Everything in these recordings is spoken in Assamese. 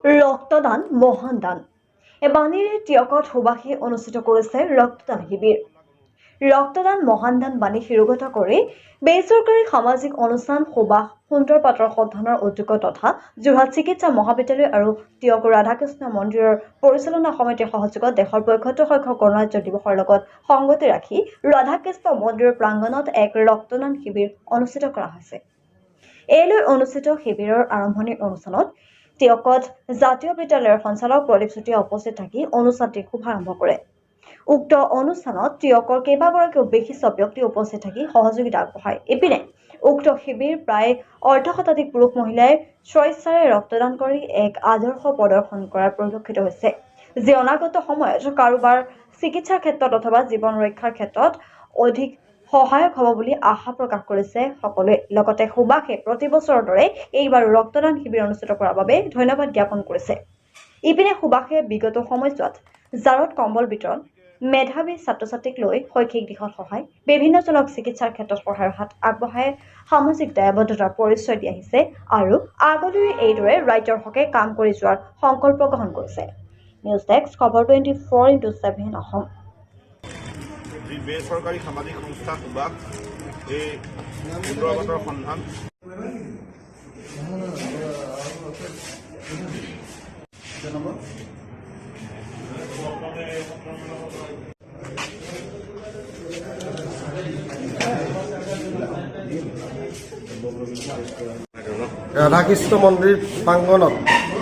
ৰক্তদান মহান দান বাণীৰে টিয়কত সুবাসী অনুষ্ঠিত কৰিছে ৰক্তদান শিবিৰ। ৰক্তদান মহান দান বাণী শিৰোগত কৰি বেচৰকাৰী সামাজিক অনুষ্ঠান সুবাস সুন্দৰ পাত্ৰৰ সন্ধানৰ উদ্যোগ তথা যোৰহাট চিকিৎসা মহাবিদ্যালয় আৰু টিয়ক ৰাধাকৃষ্ণ মন্দিৰৰ পৰিচালনা সমিতিৰ সহযোগত দেশৰ ৭৫ সংখ্যক গণৰাজ্য দিৱসৰ লগত সংগতি ৰাখি ৰাধাকৃষ্ণ মন্দিৰৰ প্ৰাংগণত এক ৰক্তদান শিবিৰ অনুষ্ঠিত কৰা হৈছে। এইলৈ অনুষ্ঠিত শিবিৰৰ আৰম্ভণিৰ অনুষ্ঠানত টিয়কত জাতীয় বিদ্যালয়ৰ সঞ্চালক প্ৰদীপ চুতীয়া উপস্থিত থাকি অনুষ্ঠানটিৰ শুভাৰম্ভ কৰে। উক্ত অনুষ্ঠানত টিয়কৰ কেইবাগৰাকীও বিশিষ্ট ব্যক্তি উপস্থিত থাকি সহযোগিতা আগবঢ়ায়। ইপিনে উক্ত শিবিৰ প্ৰায় অৰ্ধশতাধিক পুৰুষ মহিলাই স্বেচ্ছাৰে ৰক্তদান কৰি এক আদৰ্শ প্ৰদৰ্শন কৰাৰ পৰিলক্ষিত হৈছে, যি অনাগত সময়ত কাৰোবাৰ চিকিৎসাৰ ক্ষেত্ৰত অথবা জীৱন ৰক্ষাৰ ক্ষেত্ৰত অধিক সহায়ক হ'ব বুলি আশা প্ৰকাশ কৰিছে সকলোৱে। লগতে সুবাসে প্ৰতি বছৰৰ দৰে এইবাৰো ৰক্তদান শিবিৰ অনুষ্ঠিত কৰাৰ বাবে ধন্যবাদ জ্ঞাপন কৰিছে। ইপিনে সুবাসে বিগত সময়ছোৱাত জাৰত কম্বল বিতৰণ, মেধাৱী ছাত্ৰ-ছাত্ৰীক লৈ শৈক্ষিক দিশত সহায়, বিভিন্নজনক চিকিৎসাৰ ক্ষেত্ৰত সহায়ৰ হাত আগবঢ়াই সামাজিক দায়বদ্ধতাৰ পৰিচয় দি আহিছে আৰু আগলৈ এইদৰে ৰাজ্যৰ হকে কাম কৰি যোৱাৰ সংকল্প গ্ৰহণ কৰিছে। নিউজ ডেস্ক খবৰ 24x7 অসম। বেচৰকাৰী সামাজিক সংস্থা সুবাস এই সুন্দৰ পাত্ৰৰ সন্ধান ৰাধাকৃষ্ণ মন্দিৰ প্ৰাংগণত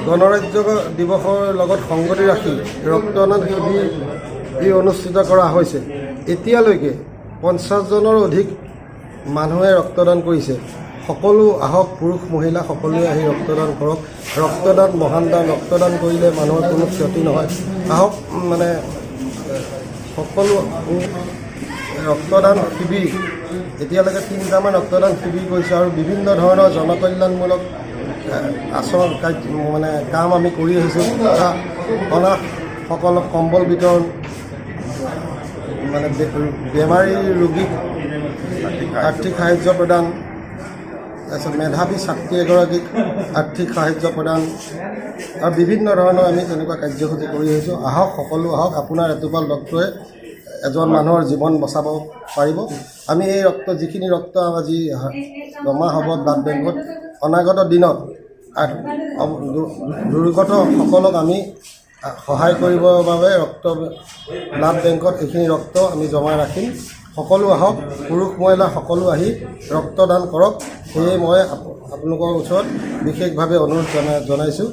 গণৰাজ্য দিৱসৰ লগত সংগতি ৰাখি ৰক্তদান শিবিৰ অনুষ্ঠিত কৰা হৈছে। এতিয়ালৈকে ৫০জনৰ অধিক মানুহে ৰক্তদান কৰিছে। সকলো আহক, পুৰুষ মহিলা সকলোৱে আহি ৰক্তদান কৰক। ৰক্তদান মহান দান। ৰক্তদান কৰিলে মানুহৰ কোনো ক্ষতি নহয়। আহক, মানে সকলো ৰক্তদান শিবিৰ এতিয়ালৈকে ৩টামান ৰক্তদান শিবিৰ কৰিছে আৰু বিভিন্ন ধৰণৰ জনকল্যাণমূলক আচৰণ মানে কাম আমি কৰি আহিছোঁ। তথা অনাথসকলক কম্বল বিতৰণ, মানে বেমাৰী ৰোগীক আৰ্থিক সাহায্য প্ৰদান, তাৰপিছত মেধাৱী ছাত্ৰী এগৰাকীক আৰ্থিক সাহায্য প্ৰদান আৰু বিভিন্ন ধৰণৰ আমি তেনেকুৱা কাৰ্যসূচী কৰি আহিছোঁ। আহক, সকলো আহক। আপোনাৰ এটোপাল ৰক্তই এজন মানুহৰ জীৱন বচাব পাৰিব। আমি এই যিখিনি ৰক্ত আজি জমা হ'ব ব্লাড বেংকত, অনাগত দিনত দুৰ্গতসকলক আমি সহায় কৰিবৰ বাবে ব্লাড বেংকত এইখিনি ৰক্ত আমি জমা ৰাখিম। সকলো আহক, পুৰুষ মহিলা সকলো আহি ৰক্তদান কৰক। সেয়ে মই আপোনালোকৰ ওচৰত বিশেষভাৱে অনুৰোধ জনাইছোঁ।